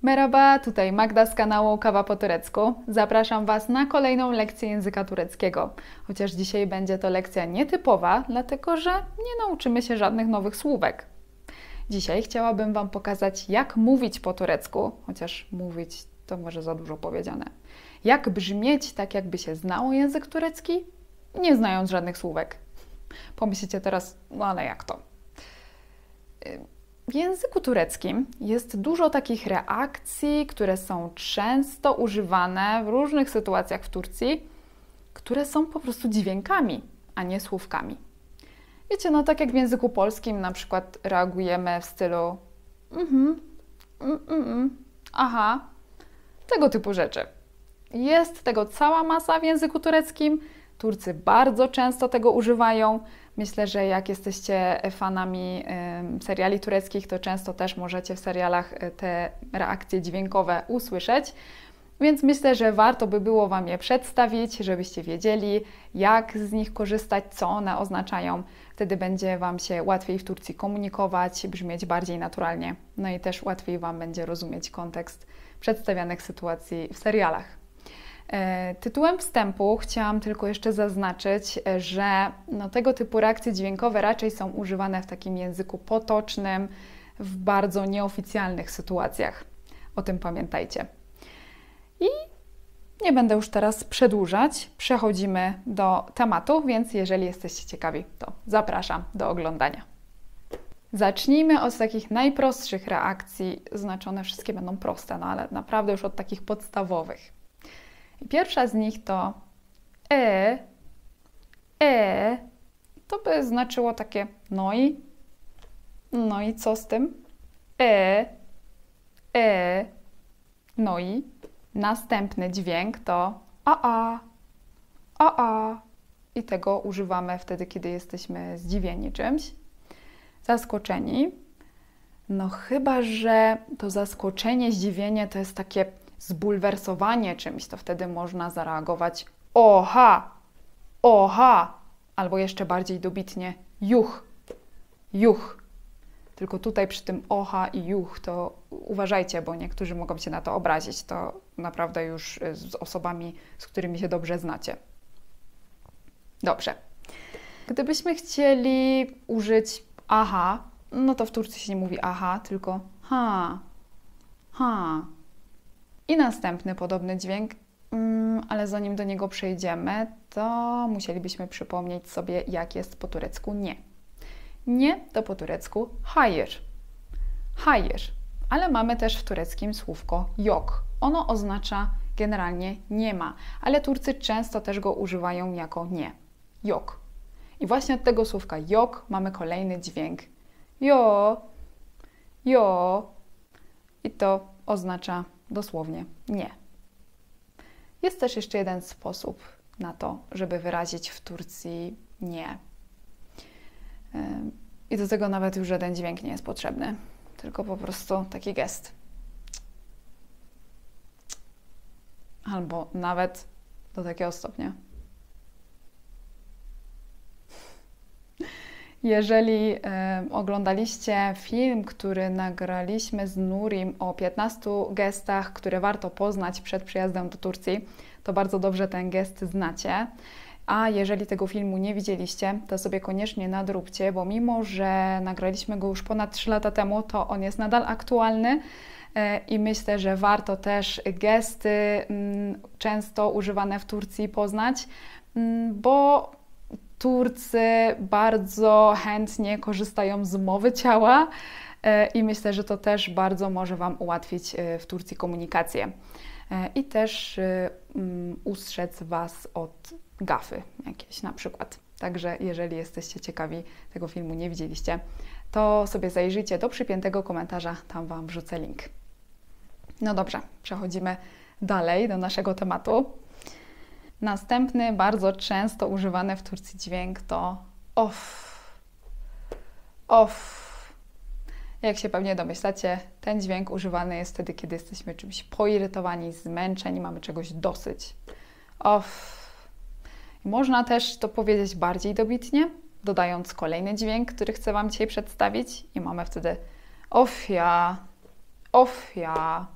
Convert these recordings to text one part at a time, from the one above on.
Merhaba, tutaj Magda z kanału Kawa po turecku. Zapraszam Was na kolejną lekcję języka tureckiego. Chociaż dzisiaj będzie to lekcja nietypowa, dlatego że nie nauczymy się żadnych nowych słówek. Dzisiaj chciałabym Wam pokazać, jak mówić po turecku, chociaż mówić to może za dużo powiedziane. Jak brzmieć tak, jakby się znało język turecki, nie znając żadnych słówek. Pomyślicie teraz, no ale jak to? W języku tureckim jest dużo takich reakcji, które są często używane w różnych sytuacjach w Turcji, które są po prostu dźwiękami, a nie słówkami. Wiecie, no tak jak w języku polskim na przykład reagujemy w stylu aha, tego typu rzeczy. Jest tego cała masa w języku tureckim. Turcy bardzo często tego używają. Myślę, że jak jesteście fanami seriali tureckich, to często też możecie w serialach te reakcje dźwiękowe usłyszeć. Więc myślę, że warto by było Wam je przedstawić, żebyście wiedzieli, jak z nich korzystać, co one oznaczają. Wtedy będzie Wam się łatwiej w Turcji komunikować, brzmieć bardziej naturalnie. No i też łatwiej Wam będzie rozumieć kontekst przedstawianych sytuacji w serialach. Tytułem wstępu chciałam tylko jeszcze zaznaczyć, że tego typu reakcje dźwiękowe raczej są używane w takim języku potocznym, w bardzo nieoficjalnych sytuacjach. O tym pamiętajcie. I nie będę już teraz przedłużać, przechodzimy do tematu, więc jeżeli jesteście ciekawi, to zapraszam do oglądania. Zacznijmy od takich najprostszych reakcji, znaczone wszystkie będą proste, no ale naprawdę już od takich podstawowych. I pierwsza z nich to to by znaczyło takie no i co z tym? No i następny dźwięk to a. I tego używamy wtedy, kiedy jesteśmy zdziwieni czymś. Zaskoczeni. No chyba, że to zaskoczenie, zdziwienie to jest takie zbulwersowanie czymś, to wtedy można zareagować oha, albo jeszcze bardziej dobitnie juch. Tylko tutaj przy tym oha i juch to uważajcie, bo niektórzy mogą się na to obrazić. To naprawdę już z osobami, z którymi się dobrze znacie. Dobrze. Gdybyśmy chcieli użyć aha, no to w Turcji się nie mówi aha, tylko ha. I następny podobny dźwięk, ale zanim do niego przejdziemy, to musielibyśmy przypomnieć sobie, jak jest po turecku nie. Nie to po turecku hayır. Ale mamy też w tureckim słówko yok. Ono oznacza generalnie nie ma, ale Turcy często też go używają jako nie. Yok. I właśnie od tego słówka yok mamy kolejny dźwięk jo. I to oznacza dosłownie nie. Jest też jeszcze jeden sposób na to, żeby wyrazić w Turcji nie. I do tego nawet już żaden dźwięk nie jest potrzebny, tylko po prostu taki gest. Albo nawet do takiego stopnia. Jeżeli oglądaliście film, który nagraliśmy z Nurim o 15 gestach, które warto poznać przed przyjazdem do Turcji, to bardzo dobrze ten gest znacie. A jeżeli tego filmu nie widzieliście, to sobie koniecznie nadróbcie, bo mimo, że nagraliśmy go już ponad 3 lata temu, to on jest nadal aktualny i myślę, że warto też gesty często używane w Turcji poznać, bo Turcy bardzo chętnie korzystają z mowy ciała i myślę, że to też bardzo może Wam ułatwić w Turcji komunikację i też ustrzec Was od gafy jakiejś na przykład. Także jeżeli jesteście ciekawi, tego filmu nie widzieliście, to sobie zajrzyjcie do przypiętego komentarza, tam Wam wrzucę link. No dobrze, przechodzimy dalej do naszego tematu. Następny, bardzo często używany w Turcji dźwięk to off. Jak się pewnie domyślacie, ten dźwięk używany jest wtedy, kiedy jesteśmy czymś poirytowani, zmęczeni, mamy czegoś dosyć. Off. Można też to powiedzieć bardziej dobitnie, dodając kolejny dźwięk, który chcę Wam dzisiaj przedstawić i mamy wtedy off ja.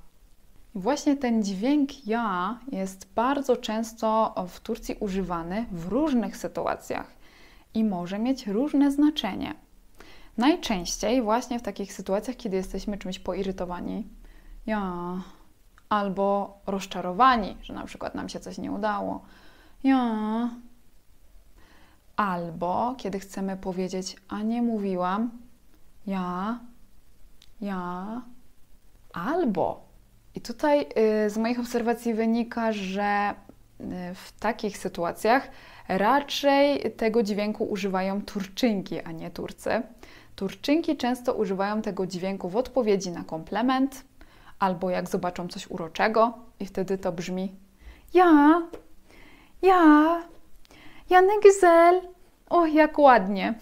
I właśnie ten dźwięk ja jest bardzo często w Turcji używany w różnych sytuacjach i może mieć różne znaczenie. Najczęściej właśnie w takich sytuacjach, kiedy jesteśmy czymś poirytowani, ja, albo rozczarowani, że na przykład nam się coś nie udało, ja, albo kiedy chcemy powiedzieć, a nie mówiłam, ja, albo. I tutaj z moich obserwacji wynika, że w takich sytuacjach raczej tego dźwięku używają Turczynki, a nie Turcy. Turczynki często używają tego dźwięku w odpowiedzi na komplement albo jak zobaczą coś uroczego i wtedy to brzmi ja, ne güzel, o jak ładnie.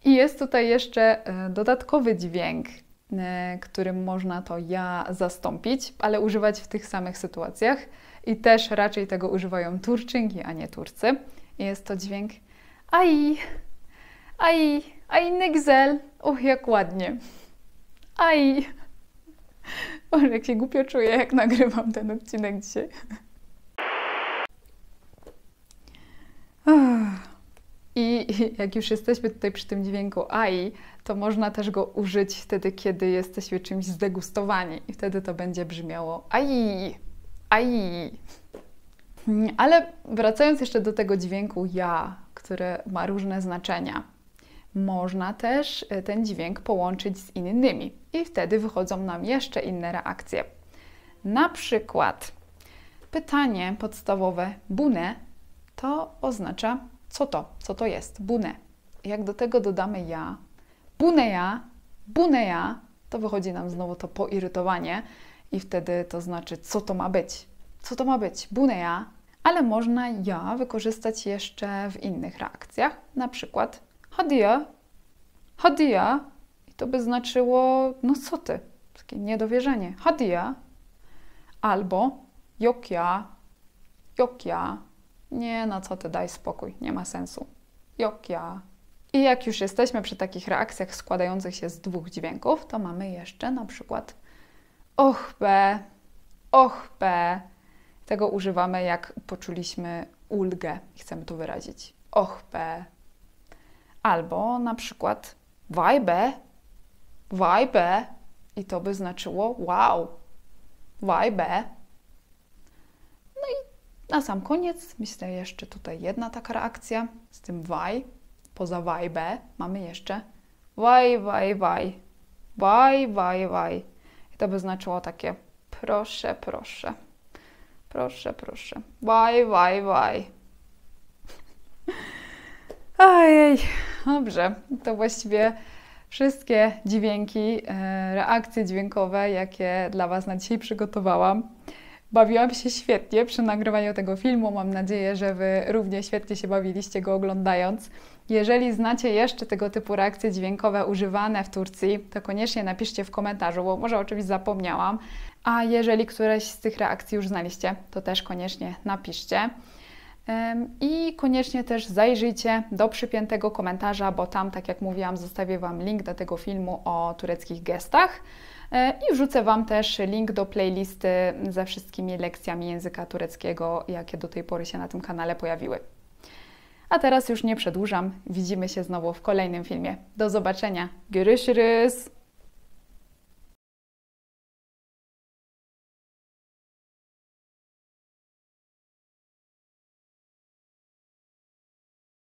I jest tutaj jeszcze dodatkowy dźwięk, którym można to ja zastąpić, ale używać w tych samych sytuacjach. I też raczej tego używają Turczynki, a nie Turcy. I jest to dźwięk aj ne güzel, o jak ładnie. Aj. Boże, jak się głupio czuję, jak nagrywam ten odcinek dzisiaj. I jak już jesteśmy tutaj przy tym dźwięku ai, to można też go użyć wtedy, kiedy jesteśmy czymś zdegustowani. I wtedy to będzie brzmiało ai. Ale wracając jeszcze do tego dźwięku ja, który ma różne znaczenia, można też ten dźwięk połączyć z innymi. I wtedy wychodzą nam jeszcze inne reakcje. Na przykład pytanie podstawowe bune to oznacza co to jest, bune. Jak do tego dodamy ja, bune ja, to wychodzi nam znowu to poirytowanie i wtedy to znaczy co to ma być, bune ja. Ale można ja wykorzystać jeszcze w innych reakcjach, na przykład hadi ya, i to by znaczyło no co ty, takie niedowierzenie, hadi ya, albo yok ja, nie, no co ty, daj spokój, nie ma sensu. Yok ja. I jak już jesteśmy przy takich reakcjach składających się z dwóch dźwięków, to mamy jeszcze na przykład och be. Tego używamy, jak poczuliśmy ulgę i chcemy to wyrazić. Och be. Albo na przykład vay be. I to by znaczyło wow, vay be. No i na sam koniec, myślę, jeszcze tutaj jedna taka reakcja z tym waj. Poza wajbę mamy jeszcze waj. I to by znaczyło takie proszę. Waj. Ojej, dobrze. To właściwie wszystkie dźwięki, reakcje dźwiękowe, jakie dla Was na dzisiaj przygotowałam. Bawiłam się świetnie przy nagrywaniu tego filmu. Mam nadzieję, że Wy równie świetnie się bawiliście go oglądając. Jeżeli znacie jeszcze tego typu reakcje dźwiękowe używane w Turcji, to koniecznie napiszcie w komentarzu, bo może oczywiście zapomniałam. A jeżeli któreś z tych reakcji już znaliście, to też koniecznie napiszcie. I koniecznie też zajrzyjcie do przypiętego komentarza, bo tam, tak jak mówiłam, zostawię Wam link do tego filmu o tureckich gestach. I wrzucę Wam też link do playlisty ze wszystkimi lekcjami języka tureckiego, jakie do tej pory się na tym kanale pojawiły. A teraz już nie przedłużam, widzimy się znowu w kolejnym filmie. Do zobaczenia. Görüşürüz!